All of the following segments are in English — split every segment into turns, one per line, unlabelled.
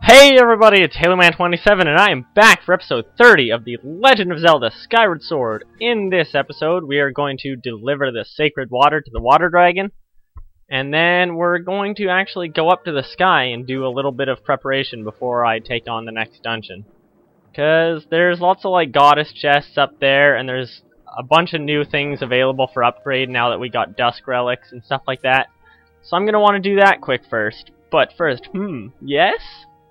Hey everybody, it's HaloMan27 and I am back for episode 30 of The Legend of Zelda Skyward Sword. In this episode, we are going to deliver the sacred water to the water dragon, and then we're going to actually go up to the sky and do a little bit of preparation before I take on the next dungeon. Because there's lots of like goddess chests up there, and there's a bunch of new things available for upgrade now that we got dusk relics and stuff like that. So I'm going to want to do that quick first. But first, yes?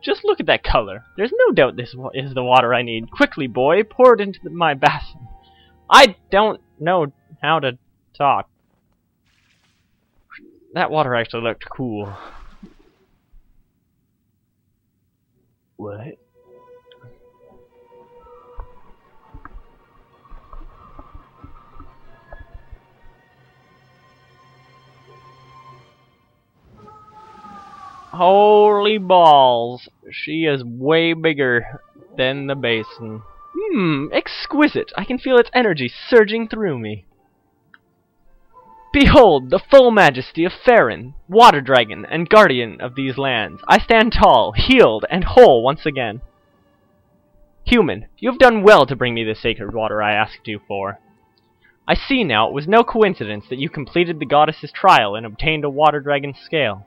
Just look at that color. There's no doubt this is the water I need. Quickly, boy, pour it into my basin. I don't know how to talk. That water actually looked cool. What? Holy balls, she is way bigger than the basin. Exquisite. I can feel its energy surging through me. Behold, the full majesty of Farron, water dragon and guardian of these lands. I stand tall, healed, and whole once again. Human, you have done well to bring me the sacred water I asked you for. I see now it was no coincidence that you completed the goddess's trial and obtained a water dragon's scale.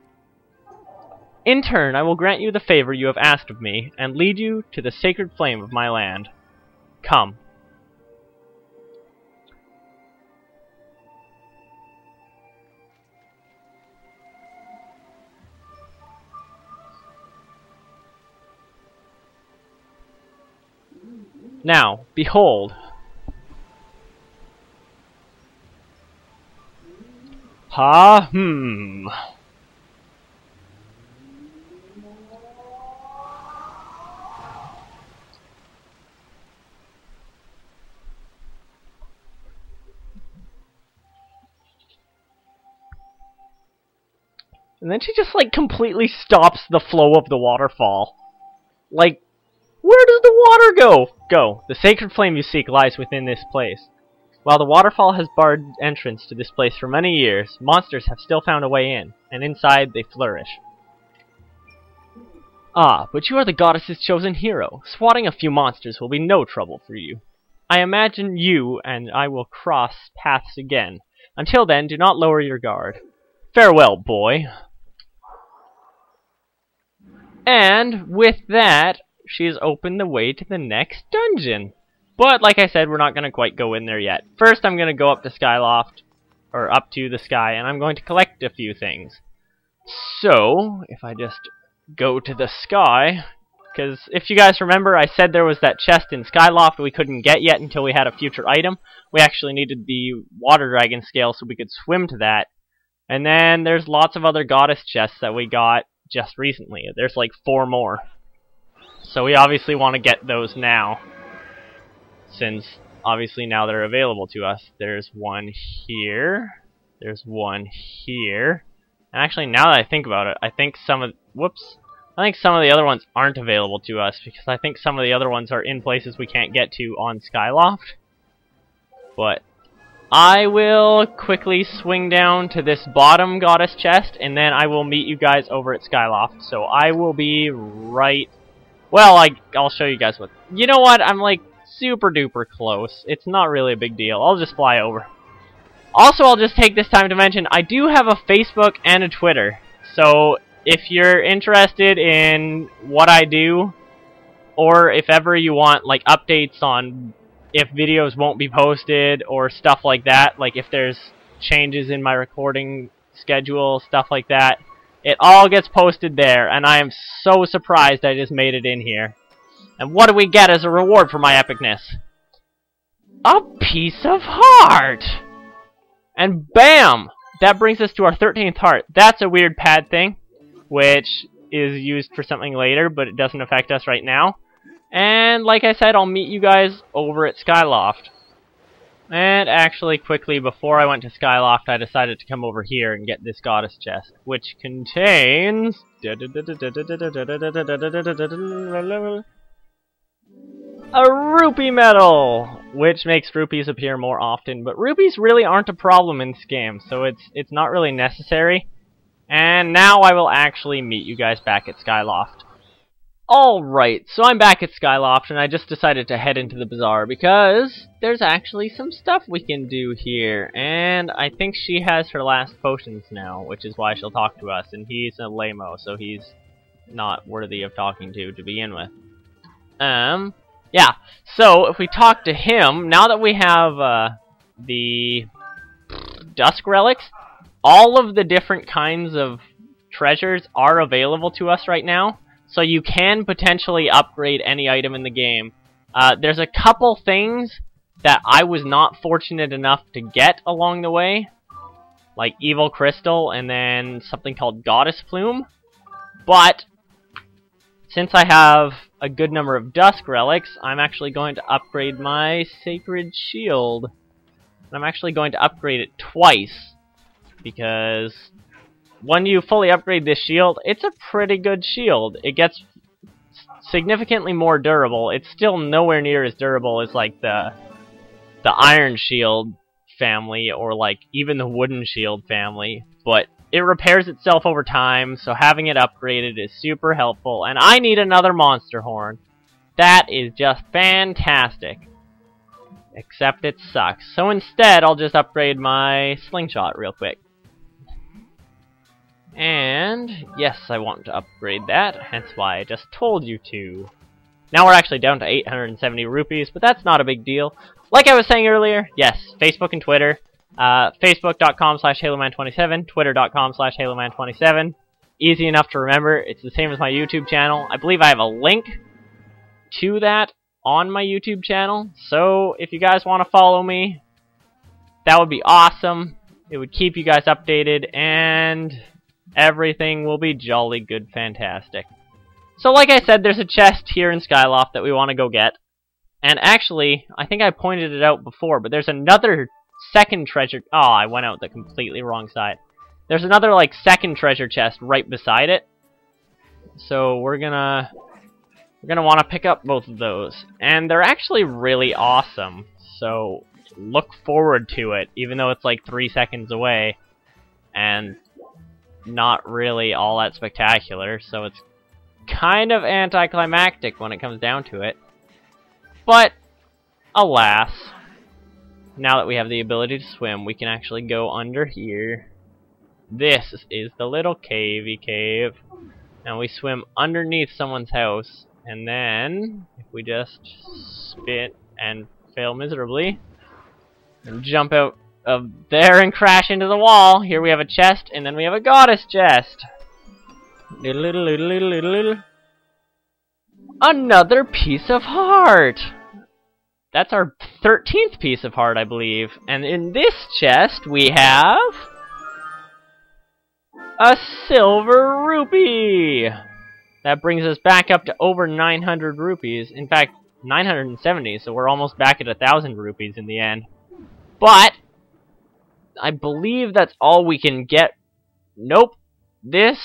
In turn, I will grant you the favor you have asked of me, and lead you to the sacred flame of my land. Come. Now, behold. And then she just, like, completely stops the flow of the waterfall. Like, where does the water go? The sacred flame you seek lies within this place. While the waterfall has barred entrance to this place for many years, monsters have still found a way in, and inside they flourish. Ah, but you are the goddess's chosen hero. Swatting a few monsters will be no trouble for you. I imagine you and I will cross paths again. Until then, do not lower your guard. Farewell, boy. And with that, she's opened the way to the next dungeon. But like I said, we're not going to quite go in there yet. First, I'm going to go up to Skyloft, or up to the sky, and I'm going to collect a few things. So, if I just go to the sky, because if you guys remember, I said there was that chest in Skyloft we couldn't get yet until we had a future item. We actually needed the water dragon scale so we could swim to that. And then there's lots of other goddess chests that we got just recently. There's like 4 more. So we obviously want to get those now, since obviously now they're available to us. There's one here. There's one here. And actually, now that I think about it, I think some of the other ones aren't available to us, because I think some of the other ones are in places we can't get to on Skyloft. But I will quickly swing down to this bottom goddess chest, and then I will meet you guys over at Skyloft. So I will be right... Well, I'll show you guys what... You know what? I'm like super duper close. It's not really a big deal. I'll just fly over. Also, I'll just take this time to mention, I do have a Facebook and a Twitter. So if you're interested in what I do, or if ever you want like updates on if videos won't be posted or stuff like that, like if there's changes in my recording schedule, stuff like that, it all gets posted there, and I am so surprised I just made it in here. And what do we get as a reward for my epicness? A piece of heart! And bam! That brings us to our 13th heart. That's a weird pad thing, which is used for something later, but it doesn't affect us right now. And like I said, I'll meet you guys over at Skyloft. And actually, quickly, before I went to Skyloft, I decided to come over here and get this goddess chest, which contains... a rupee medal! Which makes rupees appear more often, but rupees really aren't a problem in this game, so it's not really necessary. And now I will actually meet you guys back at Skyloft. Alright, so I'm back at Skyloft, and I just decided to head into the bazaar because there's actually some stuff we can do here. And I think she has her last potions now, which is why she'll talk to us. And he's a lame-o, so he's not worthy of talking to begin with. Yeah, so if we talk to him, now that we have the Dusk Relics, all of the different kinds of treasures are available to us right now. So you can potentially upgrade any item in the game. There's a couple things that I was not fortunate enough to get along the way, like Evil Crystal and then something called Goddess Plume. But since I have a good number of Dusk Relics, I'm actually going to upgrade my Sacred Shield. And I'm actually going to upgrade it twice, because when you fully upgrade this shield, it's a pretty good shield. It gets significantly more durable. It's still nowhere near as durable as like the Iron Shield family or like even the Wooden Shield family, but it repairs itself over time, so having it upgraded is super helpful. And I need another Monster Horn. That is just fantastic. Except it sucks. So instead, I'll just upgrade my Slingshot real quick. And yes, I want to upgrade that, hence why I just told you to. Now we're actually down to 870 rupees, but that's not a big deal. Like I was saying earlier, yes, Facebook and Twitter. Facebook.com/HaloMan27, Twitter.com/HaloMan27. Easy enough to remember. It's the same as my YouTube channel. I believe I have a link to that on my YouTube channel. So if you guys want to follow me, that would be awesome. It would keep you guys updated, and everything will be jolly good fantastic. So like I said, there's a chest here in Skyloft that we want to go get. And actually, I think I pointed it out before, but there's another second treasure... Oh, I went out the completely wrong side. There's another, like, second treasure chest right beside it. So we're gonna want to pick up both of those. And they're actually really awesome. So look forward to it, even though it's like 3 seconds away. And not really all that spectacular, so it's kind of anticlimactic when it comes down to it. But alas, now that we have the ability to swim, we can actually go under here. This is the little cavey cave, and we swim underneath someone's house, and then if we just spit and fail miserably and jump out of there and crash into the wall. Here we have a chest, and then we have a goddess chest. Another piece of heart! That's our 13th piece of heart, I believe. And in this chest, we have a silver rupee! That brings us back up to over 900 rupees. In fact, 970, so we're almost back at 1,000 rupees in the end. But I believe that's all we can get. Nope. This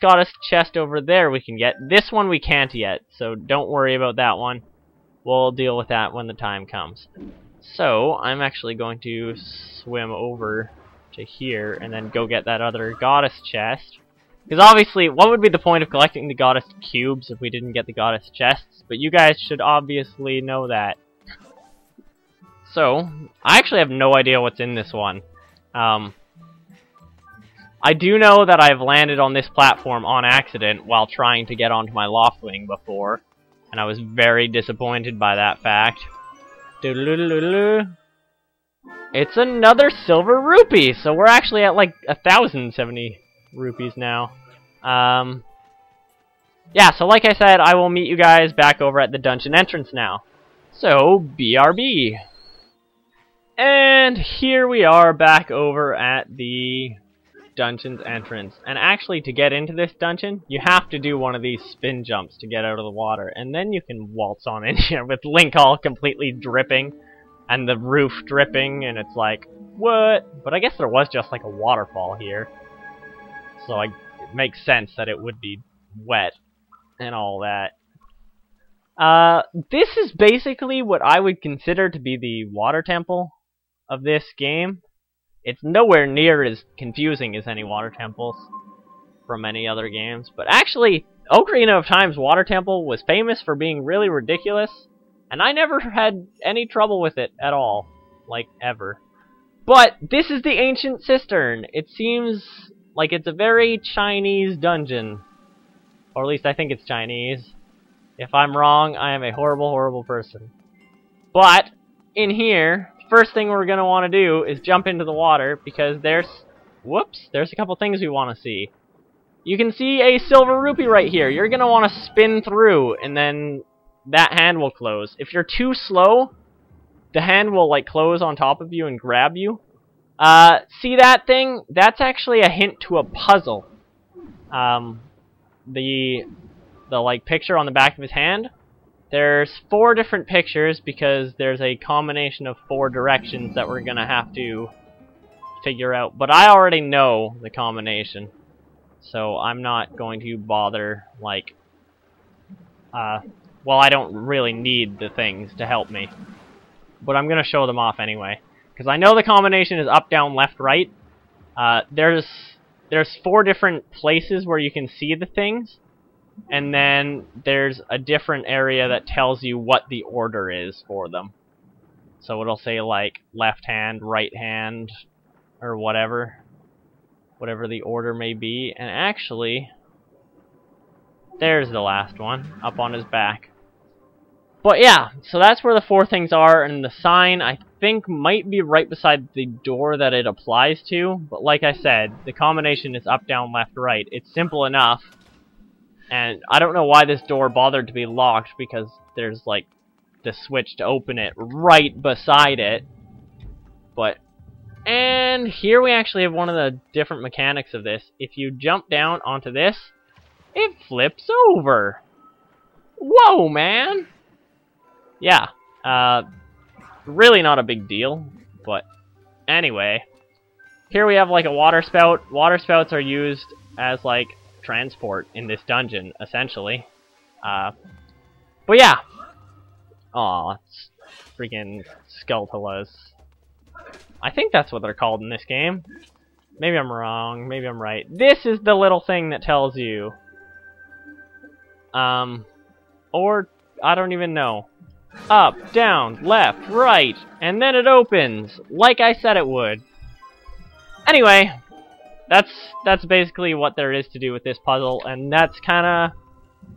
goddess chest over there we can get. This one we can't yet, so don't worry about that one. We'll deal with that when the time comes. So, I'm actually going to swim over to here and then go get that other goddess chest. Because obviously, what would be the point of collecting the goddess cubes if we didn't get the goddess chests? But you guys should obviously know that. So, I actually have no idea what's in this one. I do know that I've landed on this platform on accident while trying to get onto my loft wing before, and I was very disappointed by that fact. It's another silver rupee, so we're actually at like 1,070 rupees now. Yeah, so like I said, I will meet you guys back over at the dungeon entrance now. So, BRB. And here we are back over at the dungeon's entrance. And actually, to get into this dungeon, you have to do one of these spin jumps to get out of the water. And then you can waltz on in here with Link all completely dripping and the roof dripping, and it's like, what? But I guess there was just like a waterfall here. So it makes sense that it would be wet and all that. This is basically what I would consider to be the water temple of this game. It's nowhere near as confusing as any water temples from any other games, but actually, Ocarina of Time's water temple was famous for being really ridiculous, and I never had any trouble with it at all. Like, ever. But this is the Ancient Cistern. It seems like it's a very Chinese dungeon. Or at least I think it's Chinese. If I'm wrong, I am a horrible, horrible person. But, in here, first thing we're going to want to do is jump into the water, because there's a couple things we want to see. You can see a silver rupee right here. You're going to want to spin through, and then that hand will close. If you're too slow, the hand will like close on top of you and grab you. See that thing? That's actually a hint to a puzzle. The like picture on the back of his hand, there's 4 different pictures because there's a combination of 4 directions that we're gonna have to figure out. But I already know the combination, so I'm not going to bother like well, I don't really need the things to help me, but I'm gonna show them off anyway because I know the combination is up, down, left, right. There's 4 different places where you can see the things. And then there's a different area that tells you what the order is for them. So it'll say like left hand, right hand, or whatever the order may be. And actually, there's the last one up on his back. But yeah, so that's where the 4 things are, and the sign I think might be right beside the door that it applies to. But like I said, the combination is up, down, left, right. It's simple enough. And I don't know why this door bothered to be locked, because there's, like, the switch to open it right beside it. But, and here we actually have one of the different mechanics of this. If you jump down onto this, it flips over. Whoa, man! Yeah, really not a big deal, but anyway. Here we have, like, a water spout. Water spouts are used as, like, transport in this dungeon, essentially. But yeah. Aw, it's freaking Skulltulas. I think that's what they're called in this game. Maybe I'm wrong, maybe I'm right. This is the little thing that tells you. Or, I don't even know. Up, down, left, right, and then it opens, like I said it would. Anyway, that's basically what there is to do with this puzzle, and that's kinda,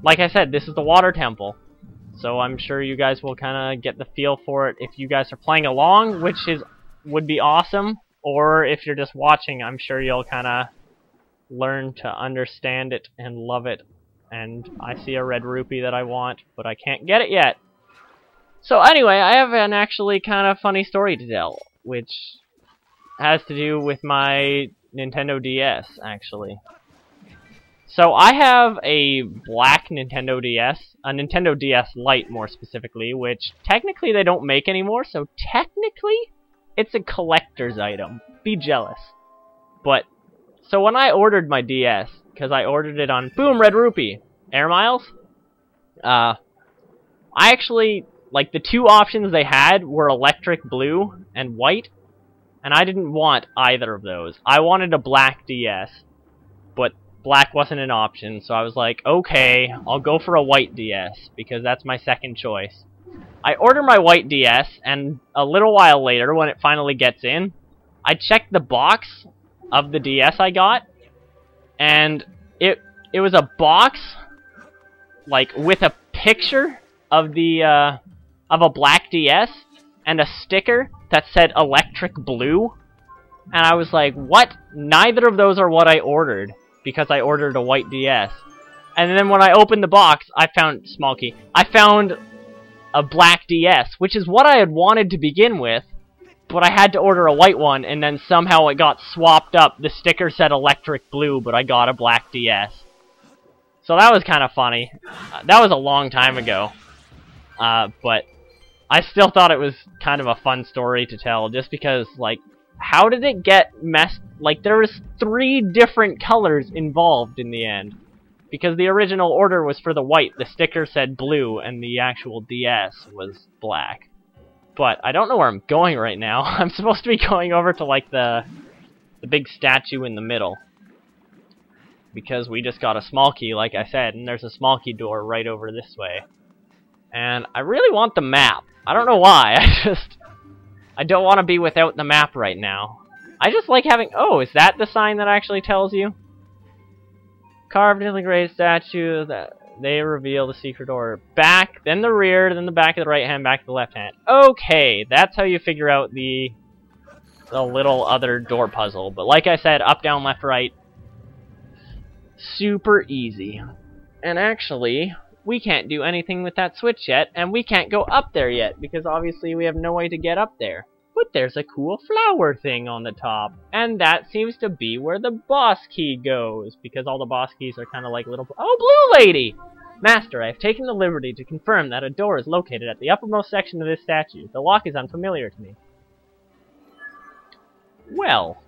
like I said, this is the water temple. So I'm sure you guys will kinda get the feel for it if you guys are playing along, which would be awesome, or if you're just watching, I'm sure you'll kinda learn to understand it and love it. And I see a red rupee that I want, but I can't get it yet. So anyway, I have an actually kind of funny story to tell, which has to do with my Nintendo DS, actually. So I have a black Nintendo DS, a Nintendo DS Lite more specifically, which technically they don't make anymore, so technically it's a collector's item. Be jealous. But, so when I ordered my DS, because I ordered it on, boom, red rupee, Air Miles, I actually, like, the 2 options they had were electric blue and white, and I didn't want either of those. I wanted a black DS, but black wasn't an option, so I was like, okay, I'll go for a white DS, because that's my second choice. I order my white DS, and a little while later, when it finally gets in, I checked the box of the DS I got, and it was a box, like, with a picture of the, of a black DS, and a sticker that said electric blue, and I was like, what? Neither of those are what I ordered, because I ordered a white DS. And then when I opened the box, I found, small key, I found a black DS, which is what I had wanted to begin with, but I had to order a white one, and then somehow it got swapped up. The sticker said electric blue, but I got a black DS. So that was kind of funny. That was a long time ago. But I still thought it was kind of a fun story to tell, just because, like, how did it get messed? Like, there was 3 different colors involved in the end. Because the original order was for the white, the sticker said blue, and the actual DS was black. But I don't know where I'm going right now. I'm supposed to be going over to, like, the big statue in the middle. because we just got a small key, like I said, and there's a small key door right over this way. And I really want the map. I don't know why, I don't want to be without the map right now. I just like having... Oh, is that the sign that actually tells you? Carved into the great statue, that they reveal the secret door. Back, then the rear, then the back of the right hand, back of the left hand. Okay, that's how you figure out the little other door puzzle. But like I said, up, down, left, right. Super easy. And actually, we can't do anything with that switch yet, and we can't go up there yet, because obviously we have no way to get up there. But there's a cool flower thing on the top, and that seems to be where the boss key goes, because all the boss keys are kind of like little... Oh, Blue Lady! Master, I have taken the liberty to confirm that a door is located at the uppermost section of this statue. The lock is unfamiliar to me. Well,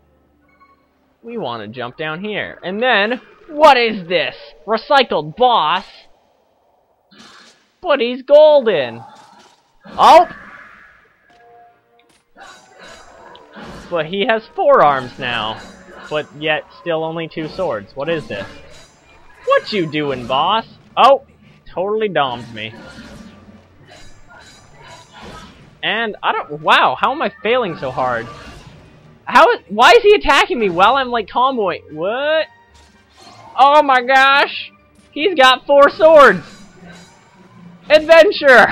we want to jump down here. And then, what is this? Recycled boss? But he's golden. Oh! But he has 4 arms now. But yet, still only 2 swords. What is this? What you doing, boss? Oh! Totally domed me. And, I don't... Wow, how am I failing so hard? Why is he attacking me while I'm, like, comboing? What? Oh my gosh! He's got 4 swords! Adventure!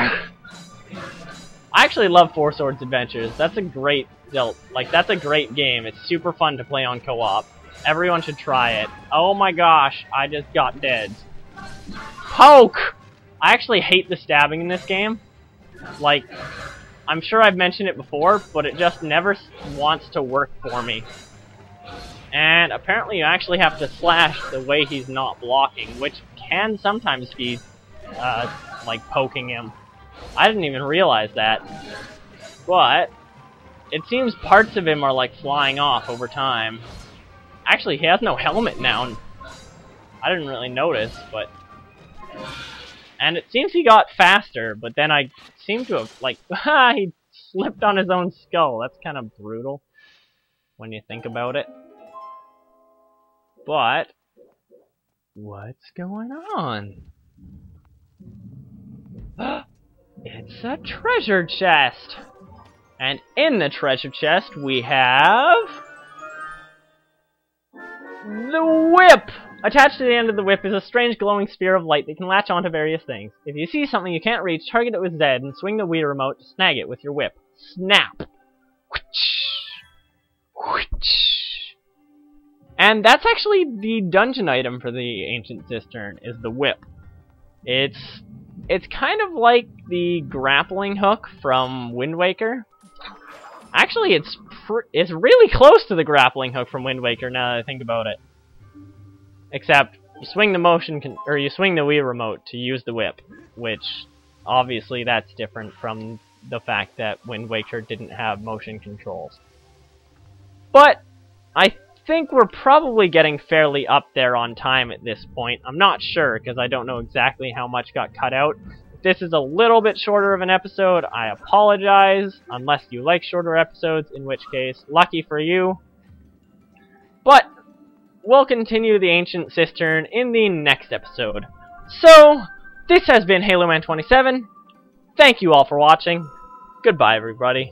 I actually love 4 Swords Adventures. That's a great... that's a great game. It's super fun to play on co-op. Everyone should try it. Oh my gosh, I just got dead. Poke! I actually hate the stabbing in this game. Like, I'm sure I've mentioned it before, but it just never wants to work for me. And apparently you actually have to slash the way he's not blocking, which can sometimes be, like, poking him. I didn't even realize that. But it seems parts of him are like flying off over time. Actually, he has no helmet now. I didn't really notice, but... And it seems he got faster, but then I seem to have, like... he slipped on his own skull. That's kind of brutal when you think about it. But... what's going on? It's a treasure chest! And in the treasure chest, we have... the whip! Attached to the end of the whip is a strange glowing sphere of light that can latch onto various things. If you see something you can't reach, target it with Z and swing the Wii remote to snag it with your whip. Snap! And that's actually the dungeon item for the Ancient Cistern, is the whip. It's kind of like the grappling hook from Wind Waker. Actually, it's really close to the grappling hook from Wind Waker now that I think about it. Except you swing the you swing the Wii remote to use the whip, which obviously that's different from the fact that Wind Waker didn't have motion controls. But I think we're probably getting fairly up there on time at this point. I'm not sure because I don't know exactly how much got cut out. If this is a little bit shorter of an episode, I apologize, unless you like shorter episodes, in which case, lucky for you. But we'll continue the Ancient Cistern in the next episode. So, this has been Halo Man 27. Thank you all for watching. Goodbye, everybody.